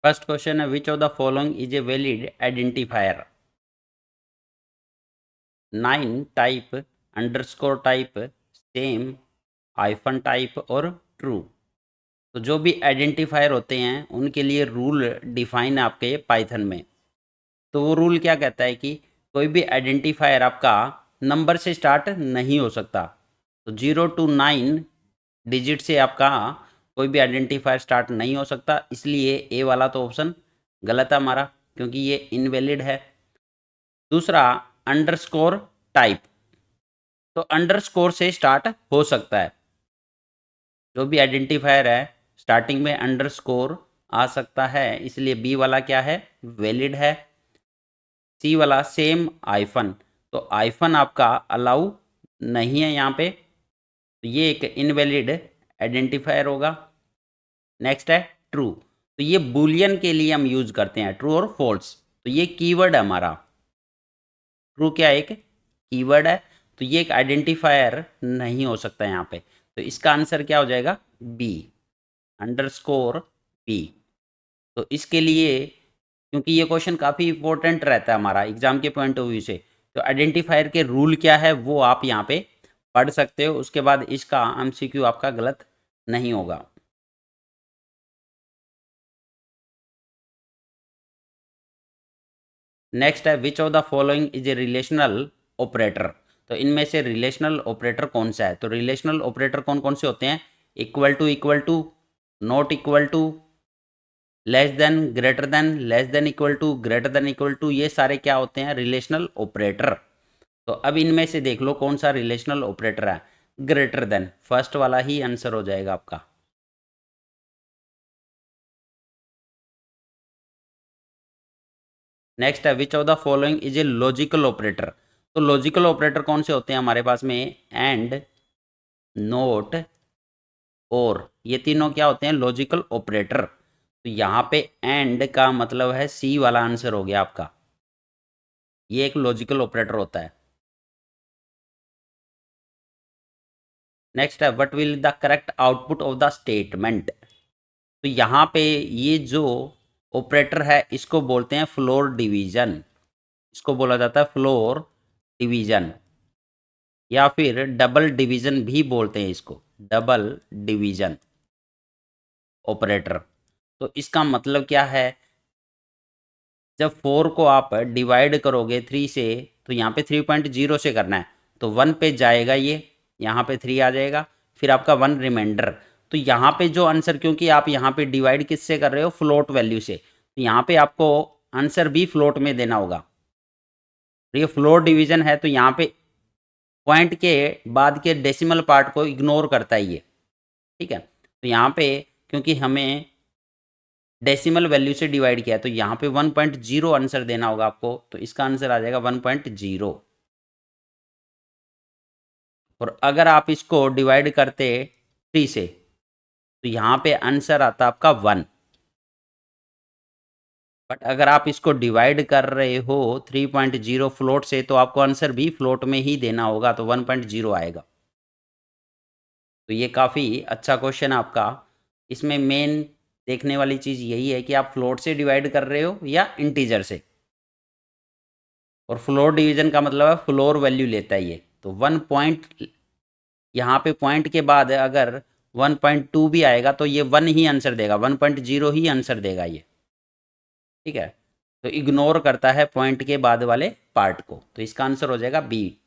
First question है which of the following is a valid identifier. 9 type, underscore type, same, hyphen type और true. तो जो भी identifier होते हैं उनके लिए रूल डिफाइन है आपके पाइथन में। तो वो रूल क्या कहता है कि कोई भी आइडेंटिफायर आपका नंबर से स्टार्ट नहीं हो सकता। तो 0 to 9 डिजिट से आपका कोई भी आइडेंटिफायर स्टार्ट नहीं हो सकता, इसलिए ए वाला तो ऑप्शन गलत है हमारा, क्योंकि ये इनवैलिड है। दूसरा, अंडरस्कोर टाइप, तो अंडरस्कोर से स्टार्ट हो सकता है। जो भी आइडेंटिफायर है स्टार्टिंग में अंडरस्कोर आ सकता है, इसलिए बी वाला क्या है, वैलिड है। सी वाला सेम आइफन, तो आइफन आपका अलाउ नहीं है यहाँ पे, तो ये एक इनवैलिड आइडेंटिफायर होगा। नेक्स्ट है ट्रू, तो ये बुलियन के लिए हम यूज करते हैं, ट्रू और फॉल्स। तो ये कीवर्ड है हमारा। ट्रू क्या एक कीवर्ड है, तो ये एक आइडेंटिफायर नहीं हो सकता यहाँ पे। तो इसका आंसर क्या हो जाएगा, बी, अंडरस्कोर बी। तो इसके लिए, क्योंकि ये क्वेश्चन काफ़ी इंपॉर्टेंट रहता है हमारा एग्जाम के पॉइंट ऑफ व्यू से, तो आइडेंटिफायर के रूल क्या है वो आप यहाँ पे पढ़ सकते हो, उसके बाद इसका एमसीक्यू आपका गलत नहीं होगा। नेक्स्ट है which of the following is a relational operator. तो इनमें से रिलेशनल ऑपरेटर कौन सा है, तो रिलेशनल ऑपरेटर कौन कौन से होते हैं, equal to, not equal to, less than, greater than, less than equal to, greater than equal to, ये सारे क्या होते हैं, रिलेशनल ऑपरेटर। तो अब इनमें से देख लो कौन सा रिलेशनल ऑपरेटर है, ग्रेटर देन, फर्स्ट वाला ही आंसर हो जाएगा आपका। नेक्स्ट है which of the following is a logical operator. तो लॉजिकल ऑपरेटर कौन से होते हैं हमारे पास में, एंड, नोट और, ये तीनों क्या होते हैं, लॉजिकल ऑपरेटर। तो यहाँ पे एंड का मतलब है सी वाला आंसर हो गया आपका, ये एक लॉजिकल ऑपरेटर होता है। नेक्स्ट है what will the correct output of the statement. तो यहाँ पे ये जो ऑपरेटर है इसको बोलते हैं फ्लोर डिवीजन, इसको बोला जाता है फ्लोर डिवीजन, या फिर डबल डिवीजन भी बोलते हैं इसको, डबल डिवीजन ऑपरेटर। तो इसका मतलब क्या है, जब 4 को आप डिवाइड करोगे 3 से, तो यहाँ पे 3.0 से करना है, तो 1 पे जाएगा ये, यहाँ पे 3 आ जाएगा, फिर आपका 1 रिमाइंडर। तो यहाँ पे जो आंसर, क्योंकि आप यहाँ पे डिवाइड किससे कर रहे हो, फ्लोट वैल्यू से, तो यहाँ पे आपको आंसर भी फ्लोट में देना होगा। तो ये फ्लोट डिवीजन है, तो यहाँ पे पॉइंट के बाद के डेसिमल पार्ट को इग्नोर करता है ये, ठीक है। तो यहाँ पे क्योंकि हमें डेसिमल वैल्यू से डिवाइड किया है, तो यहाँ पे 1.0 आंसर देना होगा आपको, तो इसका आंसर आ जाएगा 1.0। और अगर आप इसको डिवाइड करते 3 से, तो यहाँ पे आंसर आता आपका 1। बट अगर आप इसको डिवाइड कर रहे हो 3.0 फ्लोट से, तो आपको आंसर भी फ्लोट में ही देना होगा, तो 1.0 आएगा। तो ये काफ़ी अच्छा क्वेश्चन है आपका। इसमें मेन देखने वाली चीज़ यही है कि आप फ्लोट से डिवाइड कर रहे हो या इंटीजर से। और फ्लोर डिवीजन का मतलब है फ्लोर वैल्यू लेता है ये, तो 1 पॉइंट, यहाँ पे पॉइंट के बाद अगर 1.2 भी आएगा तो ये 1 ही आंसर देगा, 1.0 ही आंसर देगा ये, ठीक है। तो इग्नोर करता है पॉइंट के बाद वाले पार्ट को, तो इसका आंसर हो जाएगा बी।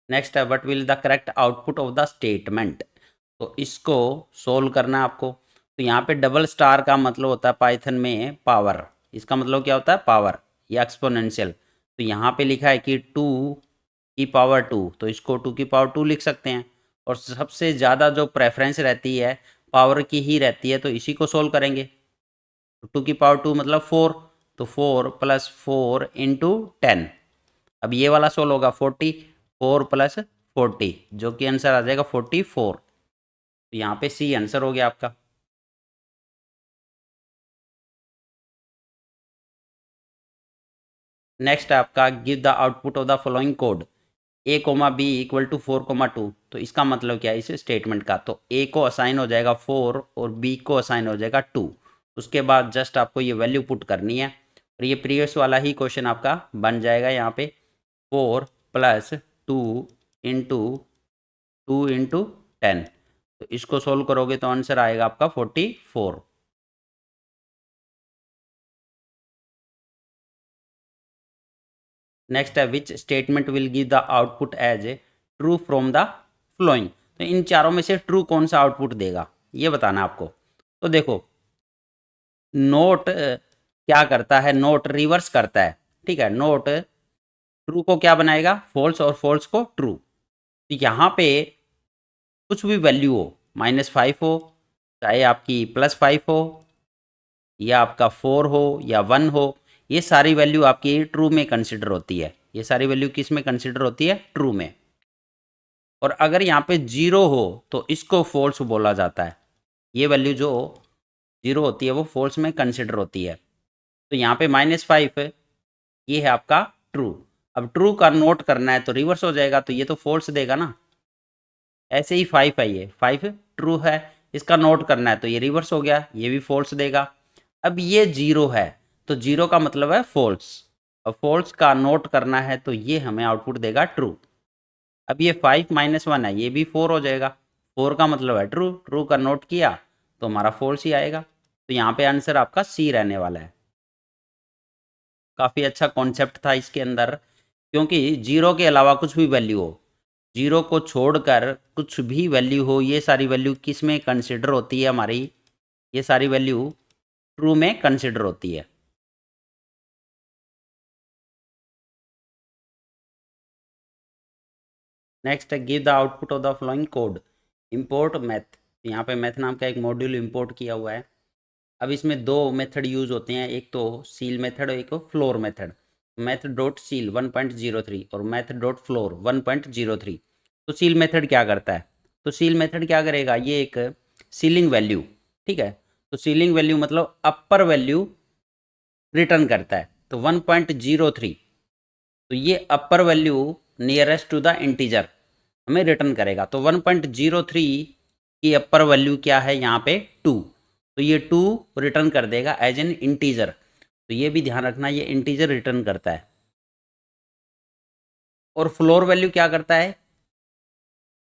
नेक्स्ट है what will the correct output of the statement. तो इसको सोल्व करना है आपको। तो यहाँ पे डबल स्टार का मतलब होता है पाइथन में पावर, इसका मतलब क्या होता है, पावर या एक्सपोनेंशियल। तो यहाँ पे लिखा है कि 2 की पावर 2, तो इसको 2 की पावर 2 लिख सकते हैं। और सबसे ज़्यादा जो प्रेफरेंस रहती है पावर की ही रहती है, तो इसी को सोल्व करेंगे। 2 की पावर 2 मतलब 4, तो 4 + 4 × 10। अब ये वाला सोल्व होगा 40, 4 + 40, जो कि आंसर आ जाएगा 44। तो यहाँ पे सी आंसर हो गया आपका। नेक्स्ट है आपका give the output of the following code. A comma B equal to 4,2, तो इसका मतलब क्या है इस स्टेटमेंट का, तो ए को असाइन हो जाएगा 4 और बी को असाइन हो जाएगा 2। उसके बाद जस्ट आपको ये वैल्यू पुट करनी है और ये प्रीवियस वाला ही क्वेश्चन आपका बन जाएगा यहाँ पे 4 प्लस 2 इंटू 2 इंटू 10। तो इसको सोल्व करोगे तो आंसर आएगा आपका 44। नेक्स्ट है which statement will give the output as a true from the following. तो इन चारों में से ट्रू कौन सा आउटपुट देगा ये बताना है आपको। तो देखो नोट क्या करता है, नोट रिवर्स करता है, ठीक है। नोट ट्रू को क्या बनाएगा, फॉल्स, और फॉल्स को ट्रू। तो यहाँ पे कुछ भी वैल्यू हो, -5 हो, चाहे आपकी +5 हो, या आपका 4 हो या 1 हो, ये सारी वैल्यू आपकी ट्रू में कंसिडर होती है। ये सारी वैल्यू किस में कंसिडर होती है, ट्रू में। और अगर यहाँ पे 0 हो तो इसको फॉल्स बोला जाता है। ये वैल्यू जो 0 होती है वो फॉल्स में कंसिडर होती है। तो यहाँ पे -5 ये है आपका ट्रू। अब ट्रू का नोट करना है तो रिवर्स हो जाएगा, तो ये तो फॉल्स देगा ना। ऐसे ही 5 है, ये 5 ट्रू है, इसका नोट करना है तो ये रिवर्स हो गया, ये भी फॉल्स देगा। अब ये 0 है तो 0 का मतलब है फॉल्स, अब फॉल्स का नोट करना है तो ये हमें आउटपुट देगा ट्रू। अब ये 5 - 1 है, ये भी 4 हो जाएगा, 4 का मतलब है ट्रू, ट्रू का नोट किया तो हमारा फॉल्स ही आएगा। तो यहाँ पे आंसर आपका सी रहने वाला है। काफ़ी अच्छा कॉन्सेप्ट था इसके अंदर, क्योंकि 0 के अलावा कुछ भी वैल्यू हो, 0 को छोड़कर कुछ भी वैल्यू हो, ये सारी वैल्यू किस में कंसिडर होती है हमारी, ये सारी वैल्यू ट्रू में कंसिडर होती है। नेक्स्ट है give the output of the following code. Import math, यहाँ पे मैथ नाम का एक मॉड्यूल इंपोर्ट किया हुआ है। अब इसमें दो मेथड यूज़ होते हैं, एक तो सील मेथड और एक floor method. Math dot seal 1.03 और मैथ डॉट फ्लोर 1.03। तो सील मेथड क्या करता है, तो सील मेथड क्या करेगा, ये एक सीलिंग वैल्यू, ठीक है। तो सीलिंग वैल्यू मतलब अपर वैल्यू रिटर्न करता है। तो 1.03, तो ये upper value nearest to the integer हमें रिटर्न करेगा। तो 1.03 की अपर वैल्यू क्या है यहाँ पे 2, तो ये 2 रिटर्न कर देगा एज एन इंटीजर। तो ये भी ध्यान रखना, ये इंटीजर रिटर्न करता है। और फ्लोर वैल्यू क्या करता है,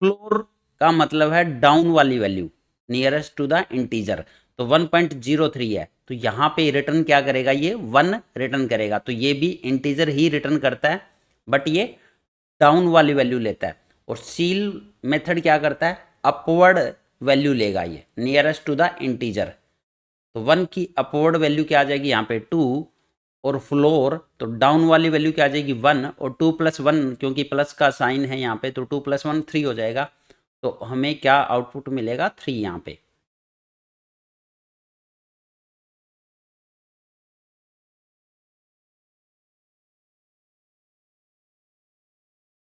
फ्लोर का मतलब है डाउन वाली value, nearest to the integer. तो 1.03 है, तो यहाँ पे रिटर्न क्या करेगा, ये 1 रिटर्न करेगा। तो ये भी इंटीजर ही रिटर्न करता है, बट ये डाउन वाली वैल्यू लेता है। और सील मेथड क्या करता है, अपवर्ड वैल्यू लेगा, ये नियरेस्ट टू द इंटीजर। तो 1 की अपवर्ड वैल्यू क्या आ जाएगी यहाँ पे 2, और फ्लोर तो डाउन वाली वैल्यू क्या आ जाएगी 1, और 2 + 1 क्योंकि प्लस का साइन है यहाँ पे, तो 2 + 1 3 हो जाएगा। तो हमें क्या आउटपुट मिलेगा 3 यहाँ पे।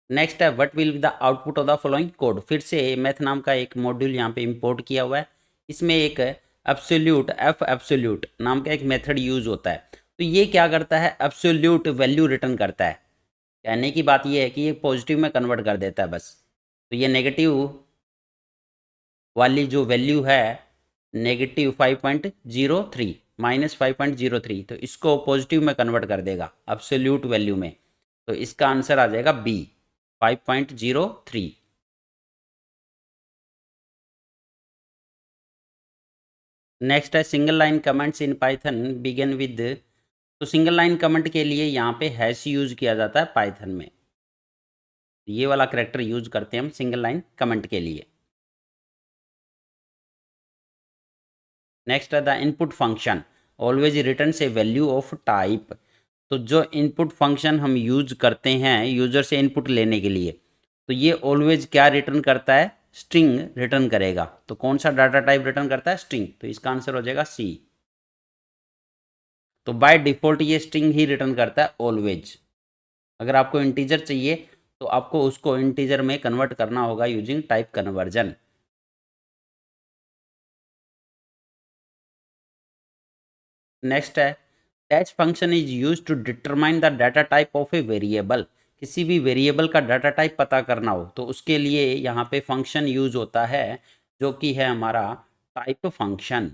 नेक्स्ट है what will be the output of the following code. फिर से मैथ नाम का एक मॉड्यूल यहाँ पे इंपोर्ट किया हुआ है। इसमें एक एब्सोल्यूट एब्सोल्यूट नाम का एक मेथड यूज होता है। तो ये क्या करता है, एब्सोल्यूट वैल्यू रिटर्न करता है। कहने की बात ये है कि ये पॉजिटिव में कन्वर्ट कर देता है बस। तो ये नेगेटिव वाली जो वैल्यू है, -5.03, -5.03, तो इसको पॉजिटिव में कन्वर्ट कर देगा एब्सोल्यूट वैल्यू में। तो इसका आंसर आ जाएगा बी, 5.03। नेक्स्ट है single line comments in Python begin with. तो सिंगल लाइन कमेंट के लिए यहाँ पे हैश यूज किया जाता है पाइथन में, ये वाला करेक्टर यूज करते हैं हम सिंगल लाइन कमेंट के लिए। नेक्स्ट है the input function always returns A value of type. तो जो इनपुट फंक्शन हम यूज करते हैं यूजर से इनपुट लेने के लिए, तो ये ऑलवेज क्या रिटर्न करता है, स्ट्रिंग रिटर्न करेगा। तो कौन सा डाटा टाइप रिटर्न करता है, स्ट्रिंग। तो इसका आंसर हो जाएगा सी। तो बाय डिफ़ॉल्ट ये स्ट्रिंग ही रिटर्न करता है ऑलवेज। अगर आपको इंटीजर चाहिए तो आपको उसको इंटीजर में कन्वर्ट करना होगा यूजिंग टाइप कन्वर्जन। नेक्स्ट है that function is use to determine the data type of a variable. किसी भी वेरिएबल का डाटा टाइप पता करना हो तो उसके लिए यहाँ पे फंक्शन यूज होता है जो कि है हमारा टाइप फंक्शन।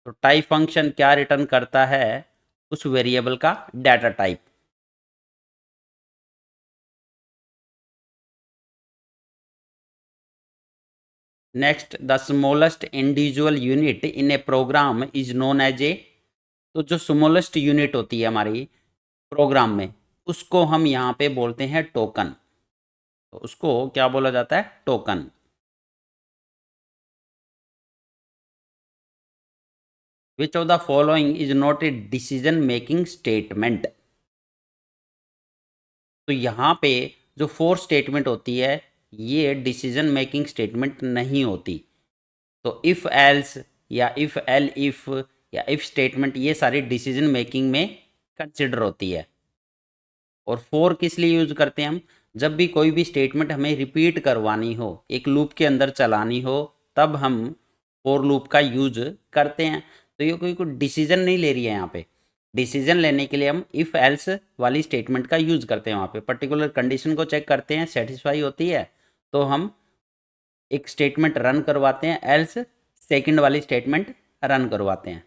तो टाइप फंक्शन क्या रिटर्न करता है, उस वेरिएबल का data type. Next, the smallest individual unit in a program is known as a. तो जो स्मॉलेस्ट यूनिट होती है हमारी प्रोग्राम में, उसको हम यहाँ पे बोलते हैं टोकन। तो उसको क्या बोला जाता है, token. Which of the following is not a decision making statement. तो यहाँ पे जो फोर स्टेटमेंट होती है ये डिसीजन मेकिंग स्टेटमेंट नहीं होती। तो इफ़ एल्स या इफ़ एल इफ़ या इफ़ स्टेटमेंट ये सारी डिसीजन मेकिंग में कंसिडर होती है। और फोर किस लिए यूज़ करते हैं हम, जब भी कोई भी स्टेटमेंट हमें रिपीट करवानी हो, एक लूप के अंदर चलानी हो, तब हम फोर लूप का यूज करते हैं। तो ये कोई डिसीजन नहीं ले रही है यहाँ पे। डिसीजन लेने के लिए हम इफ़ एल्स वाली स्टेटमेंट का यूज करते हैं, वहाँ पे पर्टिकुलर कंडीशन को चेक करते हैं, सेटिस्फाई होती है तो हम एक स्टेटमेंट रन करवाते हैं, एल्स सेकंड वाली स्टेटमेंट रन करवाते हैं।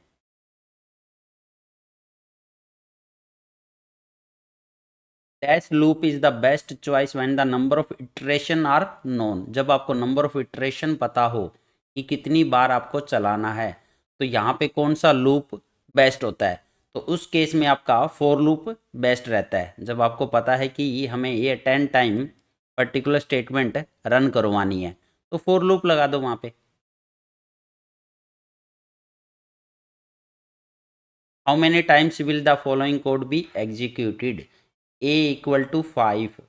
Dash loop is the best choice when the number of iteration are known. जब आपको नंबर ऑफ इटरेशन पता हो कि कितनी बार आपको चलाना है, तो यहाँ पे कौन सा लूप बेस्ट होता है, तो उस केस में आपका फोर लूप बेस्ट रहता है। जब आपको पता है कि हमें ये 10 टाइम पर्टिकुलर स्टेटमेंट रन करवानी है तो फोर लूप लगा दो वहाँ पे। How many times will the following code be executed. A equal to 5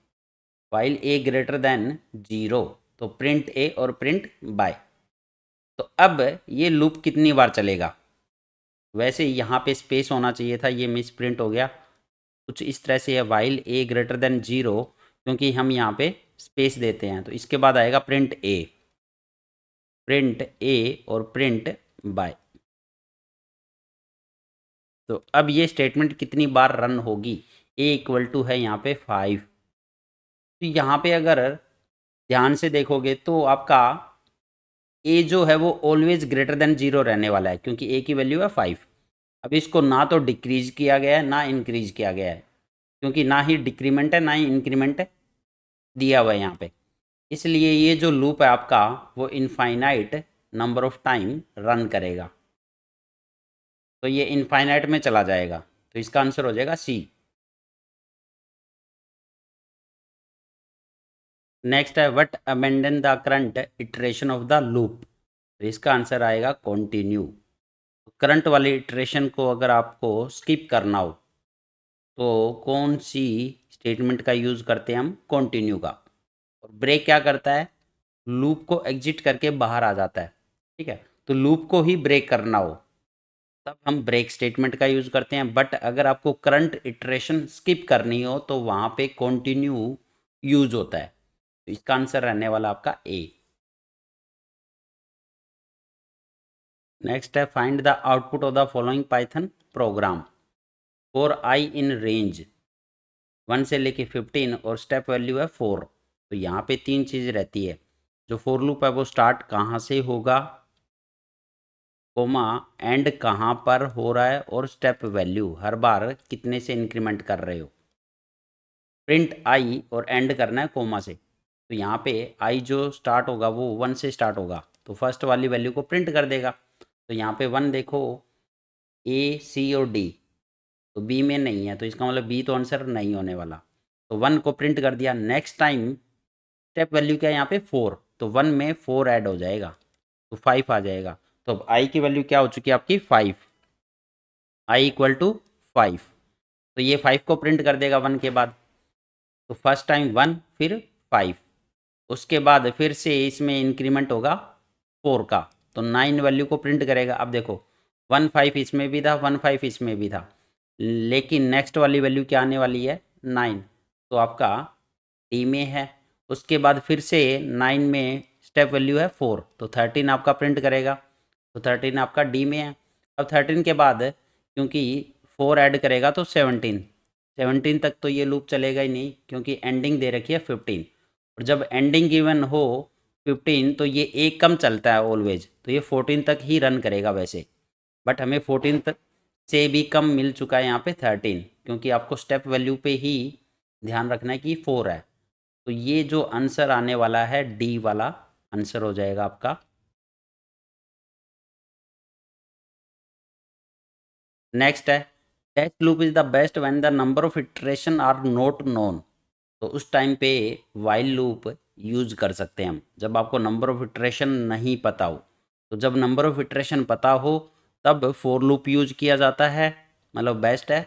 while A greater than 0। तो प्रिंट ए और प्रिंट बाय। तो अब ये लूप कितनी बार चलेगा, वैसे यहाँ पे स्पेस होना चाहिए था, ये मिस प्रिंट हो गया। कुछ इस तरह से है, वाइल ए ग्रेटर देन 0, क्योंकि हम यहाँ पे स्पेस देते हैं तो इसके बाद आएगा प्रिंट ए और प्रिंट बाय। तो अब ये स्टेटमेंट कितनी बार रन होगी, ए इक्वल टू है यहाँ पे 5। तो यहाँ पे अगर ध्यान से देखोगे तो आपका ए जो है वो ऑलवेज ग्रेटर देन 0 रहने वाला है, क्योंकि ए की वैल्यू है 5। अब इसको ना तो डिक्रीज किया गया है ना इंक्रीज किया गया है, क्योंकि ना ही डिक्रीमेंट है ना ही इंक्रीमेंट दिया हुआ है यहाँ पे। इसलिए ये जो लूप है आपका वो infinite number of time run करेगा। तो ये इनफाइनाइट में चला जाएगा, तो इसका आंसर हो जाएगा सी। नेक्स्ट है what abandon the current iteration of the loop. तो इसका आंसर आएगा कॉन्टिन्यू। करंट वाली इटरेशन को अगर आपको स्किप करना हो तो कौन सी स्टेटमेंट का यूज़ करते हैं हम, कॉन्टिन्यू का। और ब्रेक क्या करता है, लूप को एग्जिट करके बाहर आ जाता है। ठीक है, तो लूप को ही ब्रेक करना हो तब हम ब्रेक स्टेटमेंट का यूज़ करते हैं। बट अगर आपको करंट इटरेशन स्किप करनी हो तो वहाँ पे कॉन्टिन्यू यूज होता है। तो इसका आंसर रहने वाला आपका ए। नेक्स्ट है find the output of the following Python programme. For I in range 1 से लेके 15 और स्टेप वैल्यू है 4। तो यहाँ पे तीन चीज़ रहती है, जो फोर लूप है वो स्टार्ट कहाँ से होगा, कोमा एंड कहाँ पर हो रहा है, और स्टेप वैल्यू हर बार कितने से इंक्रीमेंट कर रहे हो। प्रिंट आई और एंड करना है कोमा से। तो यहाँ पे आई जो स्टार्ट होगा वो 1 से स्टार्ट होगा, तो फर्स्ट वाली वैल्यू को प्रिंट कर देगा। तो यहाँ पे 1 देखो, ए सी और डी, तो बी में नहीं है, तो इसका मतलब बी तो आंसर नहीं होने वाला। तो 1 को प्रिंट कर दिया। नेक्स्ट टाइम स्टेप वैल्यू क्या है यहाँ पे 4, तो 1 में 4 ऐड हो जाएगा तो 5 आ जाएगा। तो अब आई की वैल्यू क्या हो चुकी है आपकी 5, आई इक्वल टू 5। तो ये 5 को प्रिंट कर देगा 1 के बाद। तो फर्स्ट टाइम 1 फिर 5, उसके बाद फिर से इसमें इंक्रीमेंट होगा 4 का, तो 9 वैल्यू को प्रिंट करेगा। अब देखो 1 5 इसमें भी था, 1 5 इसमें भी था, लेकिन नेक्स्ट वाली वैल्यू क्या आने वाली है 9, तो आपका डी में है। उसके बाद फिर से 9 में स्टेप वैल्यू है 4, तो 13 आपका प्रिंट करेगा, तो 13 आपका डी में है। अब 13 के बाद क्योंकि 4 ऐड करेगा तो 17, 17 तक तो ये लूप चलेगा ही नहीं, क्योंकि एंडिंग दे रखी है 15, और जब एंडिंग गिवन हो 15 तो ये एक कम चलता है ऑलवेज, तो ये 14 तक ही रन करेगा वैसे। बट हमें 14 तक से भी कम मिल चुका है यहाँ पे 13, क्योंकि आपको स्टेप वैल्यू पे ही ध्यान रखना है कि 4 है। तो ये जो आंसर आने वाला है डी वाला आंसर हो जाएगा आपका। नेक्स्ट है, dash loop is the best when the number of iteration are not known. तो उस टाइम पे वाइल लूप यूज कर सकते हैं हम, जब आपको नंबर ऑफ इटरेशन नहीं पता हो। तो जब नंबर ऑफ इटरेशन पता हो तब फॉर लूप यूज किया जाता है, मतलब बेस्ट है।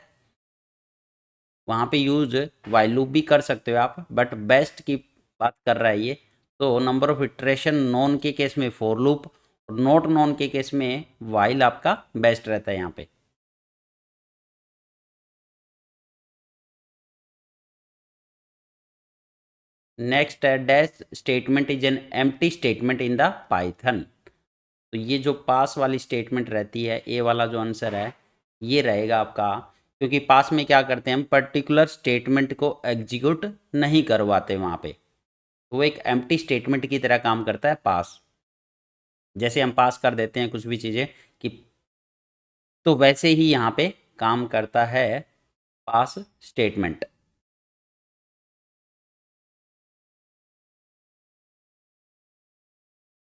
वहाँ पे यूज वाइल लूप भी कर सकते हो आप, बट बेस्ट की बात कर रहा है ये। तो नंबर ऑफ इटरेशन नॉन के केस में फॉर लूप, और नॉट नॉन के केस में वाइल आपका बेस्ट रहता है यहाँ पे। नेक्स्ट है, dash statement is an empty statement in the Python. तो ये जो पास वाली स्टेटमेंट रहती है, ए वाला जो आंसर है ये रहेगा आपका, क्योंकि पास में क्या करते हैं हम, पर्टिकुलर स्टेटमेंट को एग्जीक्यूट नहीं करवाते वहाँ पे। वो एक एम्प्टी स्टेटमेंट की तरह काम करता है पास, जैसे हम पास कर देते हैं कुछ भी चीज़ें कि, तो वैसे ही यहाँ पे काम करता है पास स्टेटमेंट।